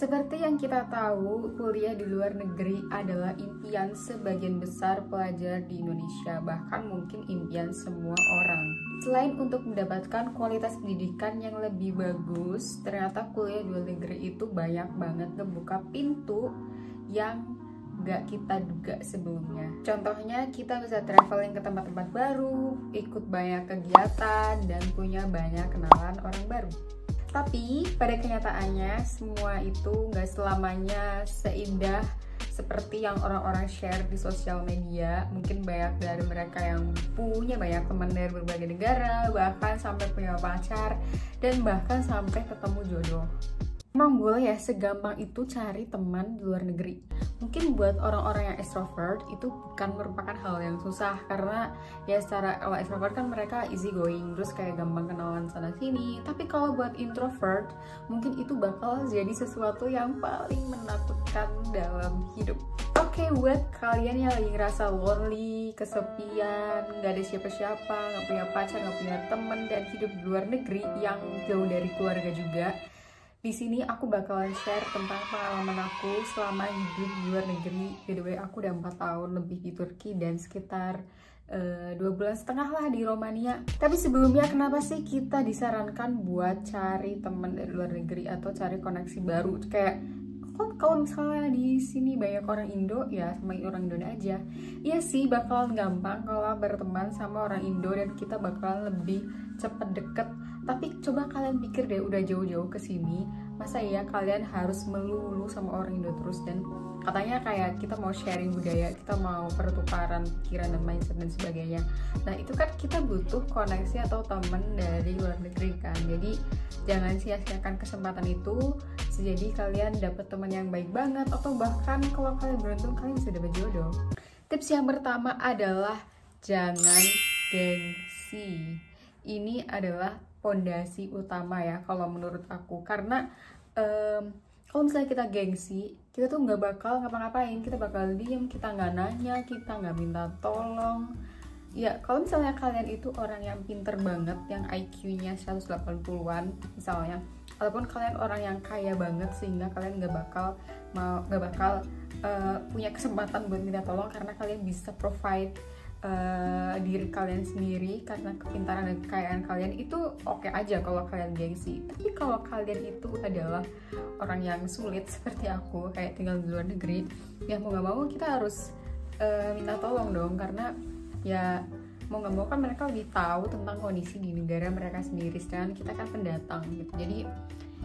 Seperti yang kita tahu, kuliah di luar negeri adalah impian sebagian besar pelajar di Indonesia, bahkan mungkin impian semua orang. Selain untuk mendapatkan kualitas pendidikan yang lebih bagus, ternyata kuliah di luar negeri itu banyak banget ngebuka pintu yang gak kita duga sebelumnya. Contohnya, kita bisa traveling ke tempat-tempat baru, ikut banyak kegiatan, dan punya banyak kenalan orang baru. Tapi pada kenyataannya semua itu nggak selamanya seindah seperti yang orang-orang share di sosial media. Mungkin banyak dari mereka yang punya banyak teman dari berbagai negara, bahkan sampai punya pacar, dan bahkan sampai ketemu jodoh. Emang boleh ya segampang itu cari teman di luar negeri. Mungkin buat orang-orang yang extrovert itu bukan merupakan hal yang susah, karena ya secara kalau extrovert kan mereka easy going, terus kayak gampang kenalan sana sini. Tapi kalau buat introvert mungkin itu bakal jadi sesuatu yang paling menakutkan dalam hidup. Oke, buat kalian yang lagi ngerasa lonely, kesepian, gak ada siapa-siapa, gak punya pacar, gak punya temen, dan hidup di luar negeri yang jauh dari keluarga juga, di sini aku bakalan share tentang pengalaman aku selama hidup di luar negeri. By the way, aku udah 4 tahun lebih di Turki dan sekitar 2,5 bulan lah di Romania. Tapi sebelumnya, kenapa sih kita disarankan buat cari teman dari luar negeri atau cari koneksi baru? Kayak kalau misalnya di sini banyak orang Indo, ya sama orang Indonesia aja. Iya sih, bakalan gampang kalau berteman sama orang Indo dan kita bakalan lebih cepet deket. Tapi coba kalian pikir deh, udah jauh-jauh ke sini, masa ya kalian harus melulu sama orang Indo terus? Dan katanya kayak kita mau sharing budaya, kita mau pertukaran pikiran dan mindset dan sebagainya. Nah itu kan kita butuh koneksi atau temen dari luar negeri kan. Jadi jangan sia-siakan kesempatan itu. Jadi kalian dapat teman yang baik banget, atau bahkan kalau kalian beruntung kalian bisa dapat jodoh. Tips yang pertama adalah jangan gengsi. Ini adalah pondasi utama ya kalau menurut aku, karena kalau misalnya kita gengsi, kita tuh nggak bakal ngapa-ngapain, kita bakal diem, kita nggak nanya, kita nggak minta tolong. Ya kalau misalnya kalian itu orang yang pinter banget, yang IQ-nya 180-an misalnya, ataupun kalian orang yang kaya banget sehingga kalian nggak bakal punya kesempatan buat minta tolong, karena kalian bisa provide diri kalian sendiri karena kepintaran dan kekayaan kalian, itu oke aja kalau kalian gengsi. Tapi kalau kalian itu adalah orang yang sulit seperti aku, kayak tinggal di luar negeri, ya mau nggak mau kita harus minta tolong dong, karena ya mau nggak mau kan mereka lebih tahu tentang kondisi di negara mereka sendiri, sedangkan kita kan pendatang gitu. Jadi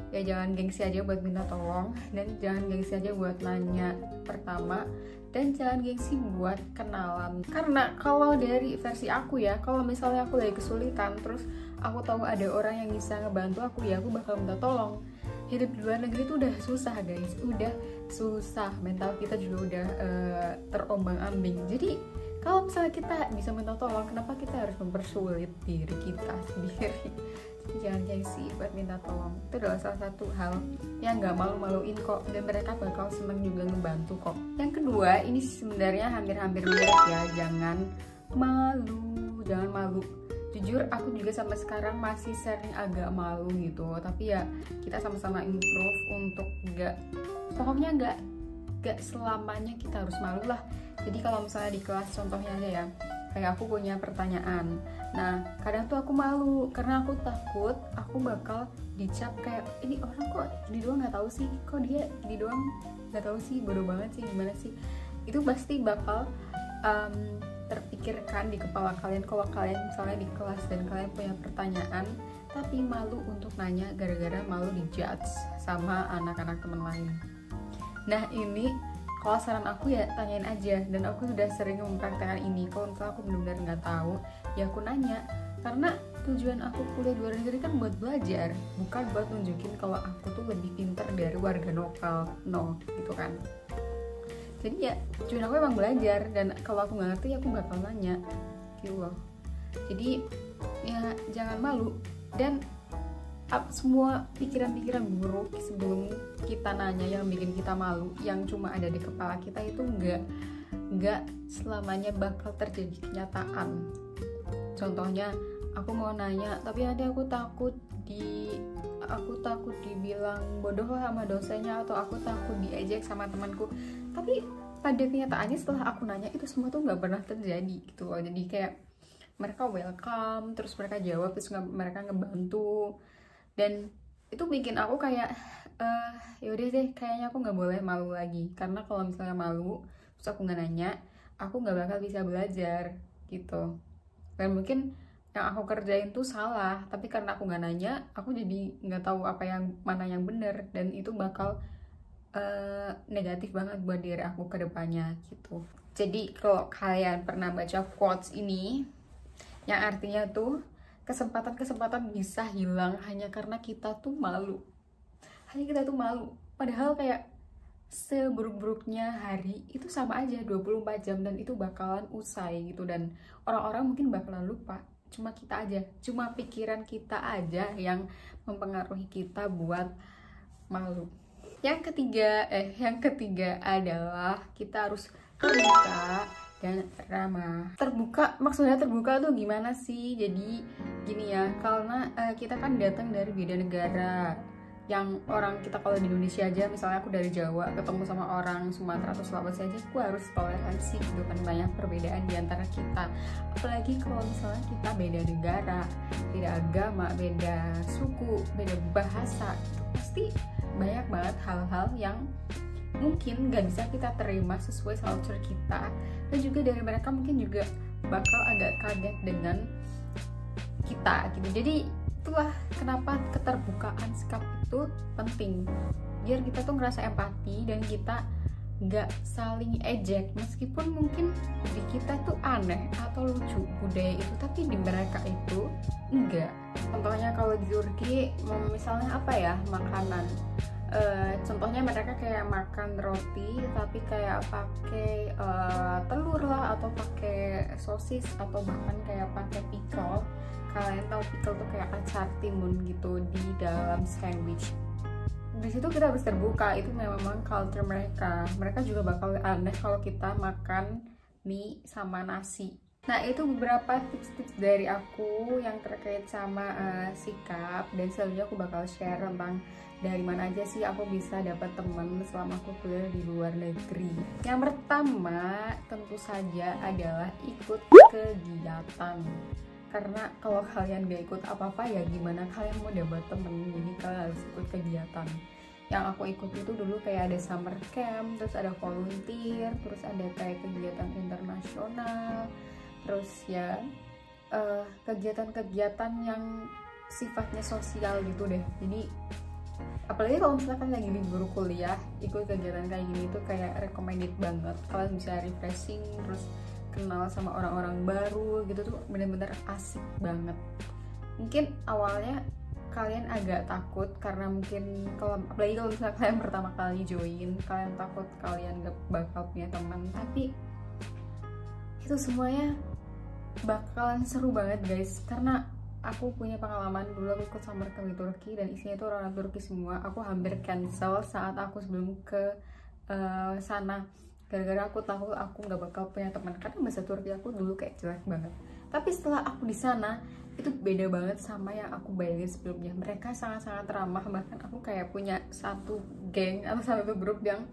ya jangan gengsi aja buat minta tolong, dan jangan gengsi aja buat nanya pertama, dan jangan gengsi buat kenalan. Karena kalau dari versi aku ya, kalau misalnya aku lagi kesulitan terus aku tahu ada orang yang bisa ngebantu aku, ya aku bakal minta tolong. Hidup di luar negeri itu udah susah guys, udah susah, mental kita juga udah terombang-ambing. Jadi kalau misalnya kita bisa minta tolong, kenapa kita harus mempersulit diri kita sendiri? Jangan gengsi buat minta tolong. Itu adalah salah satu hal yang gak malu-maluin kok, dan mereka bakal seneng juga ngebantu kok. Yang kedua, ini sebenarnya hampir-hampir mirip ya, jangan malu. Jujur aku juga sampai sekarang masih sering agak malu gitu, tapi ya kita sama-sama improve untuk pokoknya gak selamanya kita harus malu lah. Jadi kalau misalnya di kelas, contohnya aja ya, kayak aku punya pertanyaan, nah kadang tuh aku malu karena aku takut aku bakal dicap kayak, ini orang kok ini doang nggak tahu sih, kok dia ini doang nggak tahu sih, bodoh banget sih, gimana sih. Itu pasti bakal terpikirkan di kepala kalian kalau kalian misalnya di kelas dan kalian punya pertanyaan tapi malu untuk nanya gara-gara malu dijudge sama anak-anak teman lain. Nah ini kalau saran aku ya tanyain aja, dan aku sudah sering mempraktekkan ini. Kalau misalnya aku benar-benar nggak tahu, ya aku nanya, karena tujuan aku kuliah di luar negeri kan buat belajar, bukan buat nunjukin kalau aku tuh lebih pintar dari warga lokal, no gitu kan. Jadi ya tujuan aku emang belajar, dan kalau aku nggak ngerti aku bakal nanya gitu loh. Jadi ya jangan malu, dan semua pikiran-pikiran buruk sebelum kita nanya yang bikin kita malu, yang cuma ada di kepala kita, itu nggak selamanya bakal terjadi kenyataan. Contohnya, aku mau nanya tapi nanti aku takut aku takut dibilang bodoh lah sama dosennya, atau aku takut diejek sama temanku. Tapi pada kenyataannya setelah aku nanya, itu semua tuh nggak pernah terjadi gitu loh. Jadi kayak mereka welcome, terus mereka jawab, terus mereka ngebantu, dan itu bikin aku kayak yaudah deh, kayaknya aku nggak boleh malu lagi, karena kalau misalnya malu terus aku nggak nanya, aku nggak bakal bisa belajar gitu. Dan mungkin yang aku kerjain tuh salah, tapi karena aku nggak nanya, aku jadi nggak tahu apa yang mana yang bener, dan itu bakal negatif banget buat diri aku ke depannya gitu. Jadi kalau kalian pernah baca quotes ini, yang artinya tuh kesempatan-kesempatan bisa hilang hanya karena kita tuh malu. Padahal kayak seburuk-buruknya hari itu sama aja 24 jam, dan itu bakalan usai gitu, dan orang-orang mungkin bakalan lupa. Cuma kita aja, cuma pikiran kita aja yang mempengaruhi kita buat malu. Yang ketiga adalah kita harus terbuka dan ramah. Maksudnya terbuka tuh gimana sih? Jadi gini ya, karena kita kan datang dari beda negara. Yang orang kita kalau di Indonesia aja, misalnya aku dari Jawa ketemu sama orang Sumatera atau Sulawesi aja, aku harus toleransi gitu kan, banyak perbedaan di antara kita. Apalagi kalau misalnya kita beda negara, beda agama, beda suku, beda bahasa, pasti banyak banget hal-hal yang mungkin gak bisa kita terima sesuai culture kita, dan juga dari mereka mungkin juga bakal agak kaget dengan kita gitu. Jadi itulah kenapa keterbukaan sikap itu penting, biar kita tuh ngerasa empati dan kita nggak saling ejek, meskipun mungkin di kita tuh aneh atau lucu budaya itu, tapi di mereka itu enggak. Contohnya kalau di Turki, misalnya apa ya, makanan, contohnya mereka kayak makan roti tapi kayak pakai telur lah, atau pakai sosis, atau bahkan kayak pakai pickle. Kalian tahu pickle tuh kayak acar timun gitu di dalam sandwich. Di situ kita harus terbuka, itu memang culture mereka. Mereka juga bakal aneh kalau kita makan mie sama nasi. Nah, itu beberapa tips-tips dari aku yang terkait sama sikap, dan selanjutnya aku bakal share tentang dari mana aja sih aku bisa dapat teman selama aku kuliah di luar negeri. Yang pertama tentu saja adalah ikut kegiatan. Karena kalau kalian gak ikut apa-apa, ya gimana kalian mau dapat temen? Jadi kalian harus ikut kegiatan. Yang aku ikut itu dulu kayak ada summer camp, terus ada volunteer, terus ada kayak kegiatan internasional, terus ya kegiatan-kegiatan yang sifatnya sosial gitu deh. Jadi apalagi kalau misalkan lagi libur kuliah, ikut kegiatan kayak gini itu kayak recommended banget. Kalian bisa refreshing, terus kenal sama orang-orang baru gitu, tuh bener-bener asik banget. Mungkin awalnya kalian agak takut karena mungkin apalagi kalau misalnya kalian pertama kali join, kalian takut kalian gak bakal punya teman, tapi itu semuanya bakalan seru banget guys. Karena aku punya pengalaman, dulu aku ikut summer camp di Turki dan isinya itu orang Turki semua. Aku hampir cancel saat aku sebelum ke sana, gara-gara aku tahu aku nggak bakal punya teman karena bahasa Turki aku dulu kayak jelek banget. Tapi setelah aku di sana, itu beda banget sama yang aku bayangin sebelumnya. Mereka sangat-sangat ramah, bahkan aku kayak punya satu geng atau satu grup yang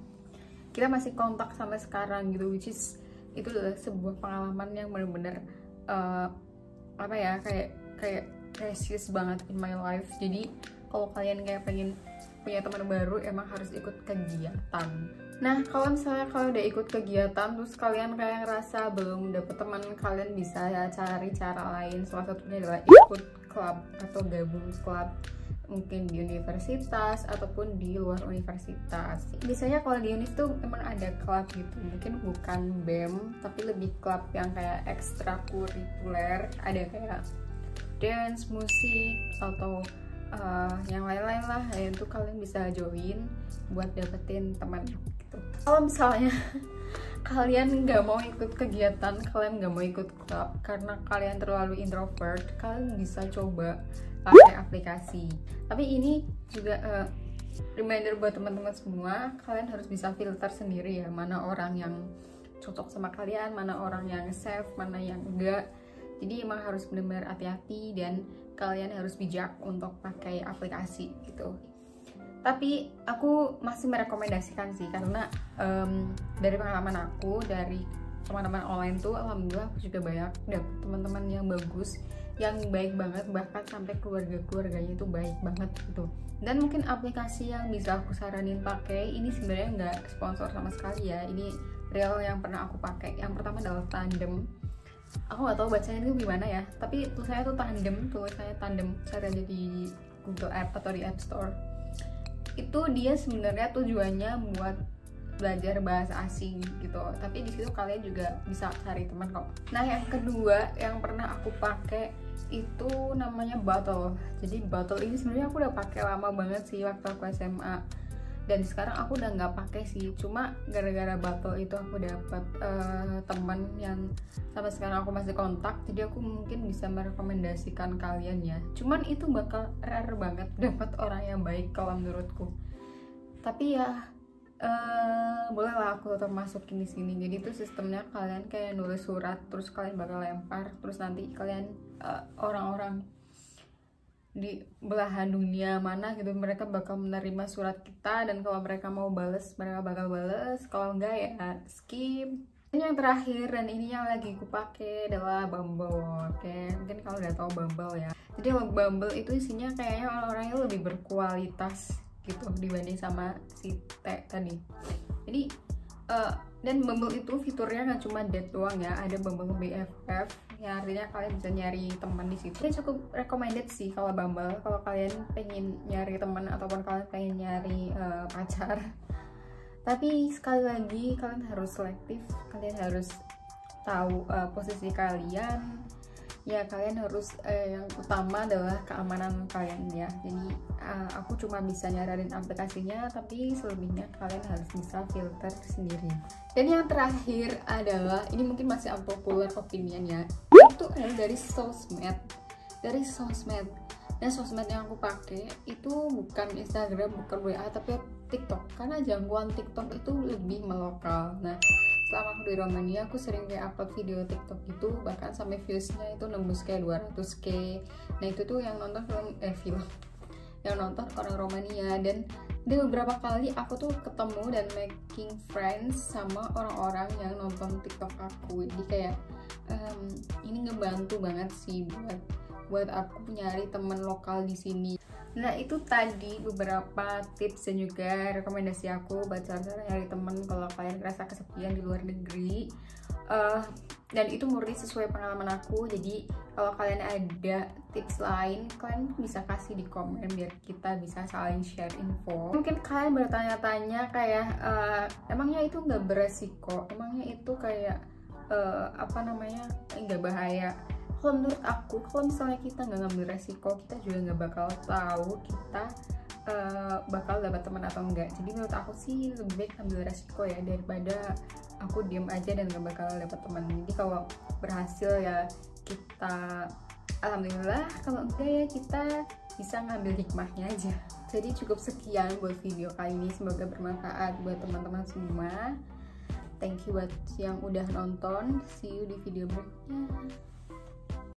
kita masih kontak sampai sekarang gitu, which is itu adalah sebuah pengalaman yang benar-benar apa ya, kayak precious banget in my life. Jadi kalau kalian kayak pengen punya teman baru, emang harus ikut kegiatan. Nah, kalau misalnya kalian udah ikut kegiatan terus kalian kayak ngerasa belum dapet teman, kalian bisa ya cari cara lain. Salah satunya adalah ikut klub atau gabung klub, mungkin di universitas ataupun di luar universitas. Biasanya kalau di Unis tuh emang ada klub gitu, mungkin bukan BEM tapi lebih klub yang kayak ekstrakurikuler, ada kayak dance, musik, atau yang lain-lain lah, itu kalian bisa join buat dapetin teman gitu. Kalau misalnya kalian nggak mau ikut kegiatan, kalian nggak mau ikut klub karena kalian terlalu introvert, kalian bisa coba pakai aplikasi. Tapi ini juga reminder buat teman-teman semua, kalian harus bisa filter sendiri ya, mana orang yang cocok sama kalian, mana orang yang safe, mana yang enggak. Jadi emang harus benar-benar hati-hati dan kalian harus bijak untuk pakai aplikasi gitu. Tapi aku masih merekomendasikan sih, karena dari pengalaman aku, dari teman-teman online tuh alhamdulillah aku juga banyak dapet teman-teman yang bagus, yang baik banget, bahkan sampai keluarganya itu baik banget gitu. Dan mungkin aplikasi yang bisa aku saranin pakai ini sebenarnya nggak sponsor sama sekali ya, ini real yang pernah aku pakai. Yang pertama adalah Tandem. Aku nggak tahu bacanya itu gimana ya, tapi tulisannya tuh Tandem, cari aja di Google App atau di App Store. Itu dia sebenarnya tujuannya buat belajar bahasa asing gitu, tapi di situ kalian juga bisa cari teman kok. Nah, yang kedua yang pernah aku pakai itu namanya Bottle. Jadi Bottle ini sebenarnya aku udah pakai lama banget sih waktu aku SMA, dan sekarang aku udah nggak pakai sih. Cuma gara-gara Bottle itu aku dapat teman yang sampai sekarang aku masih kontak, jadi aku mungkin bisa merekomendasikan kalian ya. Cuman itu bakal rare banget dapat orang yang baik kalau menurutku. Tapi ya bolehlah aku tetap masukin di sini. Jadi itu sistemnya kalian kayak nulis surat, terus kalian bakal lempar, terus nanti kalian orang-orang di belahan dunia mana gitu, mereka bakal menerima surat kita, dan kalau mereka mau bales mereka bakal bales, kalau enggak ya skip. Dan yang terakhir, dan ini yang lagi aku pakai adalah Bumble. Oke, mungkin kalau udah tahu Bumble ya. Jadi Bumble itu isinya kayaknya orang-orangnya lebih berkualitas gitu dibanding sama si T tadi. Jadi dan Bumble itu fiturnya nggak cuma date doang ya, ada Bumble BFF ya, artinya kalian bisa nyari teman di situ. Ini cukup recommended sih kalau Bumble, kalau kalian pengen nyari teman ataupun kalian pengen nyari pacar. Tapi sekali lagi kalian harus selektif, kalian harus tahu posisi kalian ya. Kalian harus yang utama adalah keamanan kalian ya. Jadi aku cuma bisa nyaranin aplikasinya, tapi selebihnya kalian harus bisa filter sendiri. Dan yang terakhir adalah, ini mungkin masih unpopular opinion ya, itu adalah dari sosmed. Dan sosmed yang aku pakai itu bukan Instagram, bukan WA, tapi TikTok, karena jangkauan TikTok itu lebih melokal. Nah, selama aku di Romania aku sering kayak upload video TikTok gitu, bahkan sampai viewsnya itu nembus kayak 200k. Nah, itu tuh yang nonton film yang nonton orang Romania. Dan beberapa kali aku tuh ketemu dan making friends sama orang-orang yang nonton TikTok aku. Jadi kayak ini ngebantu banget sih buat aku nyari teman lokal di sini. Nah, itu tadi beberapa tips dan juga rekomendasi aku buat cara nyari temen kalau kalian ngerasa kesepian di luar negeri. Dan itu murni sesuai pengalaman aku. Jadi kalau kalian ada tips lain, kalian bisa kasih di komen biar kita bisa saling share info. Mungkin kalian bertanya-tanya kayak emangnya itu nggak beresiko, emangnya itu kayak nggak bahaya. Kalau menurut aku, kalau misalnya kita nggak ngambil resiko, kita juga nggak bakal tahu kita bakal dapat teman atau enggak. Jadi menurut aku sih lebih baik ambil resiko ya, daripada aku diem aja dan nggak bakal dapat teman. Jadi kalau berhasil ya kita alhamdulillah, kalau enggak ya kita bisa ngambil hikmahnya aja. Jadi cukup sekian buat video kali ini, semoga bermanfaat buat teman-teman semua. Thank you buat yang udah nonton, see you di video berikutnya.